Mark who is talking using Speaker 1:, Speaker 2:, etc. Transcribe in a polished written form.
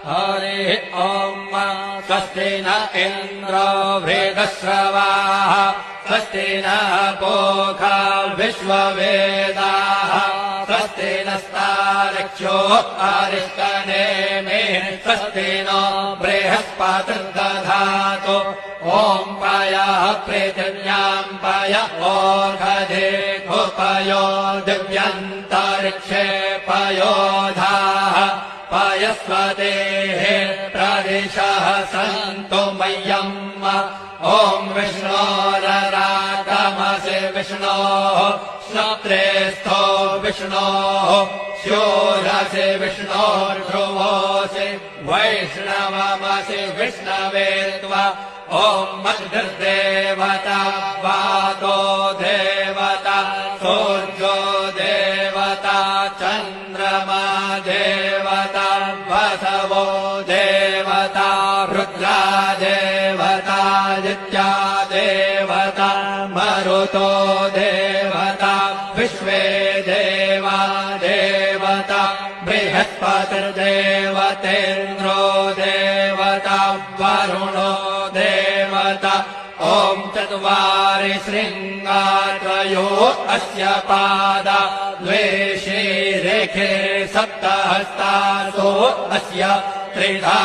Speaker 1: हरिः ॐ स्वस्ति न इन्द्रो वृद्धश्रवाः स्वस्ति नः पूषा विश्ववेदाः स्वस्ति नस्तार्क्ष्यो अरिष्टनेमिः स्वस्ति नो बृहस्पतिर्दधातु ॐ पयः पृथिव्याम् पय ओषधेऽपयो दिव्यन्तरिक्षे पयोधाः पयस्वतेः प्रदिशः सन्तु मह्यम् ॐ विष्णोररागमसि विष्णोः श्रोत्रेस्थो विष्णोः स्योरसि विष्णोर्ध्रुवोऽसि वैष्णवमसि विष्णवे त्वा ॐ मद्गर्देवता वातो देवता सूर्यो देवता चन्द्रमा देवता वसवो देवता रुद्रा देवता नित्या देवता मरुतो देवता विश्वे देवा देवता बृहस्पतिर्देवतेन्द्रो देवता वरुणो देवता ॐ चत्वारि शृङ्गात्रयो अस्य पादा द्वे शीरेखे सप्तहस्तासो अस्य त्रिधा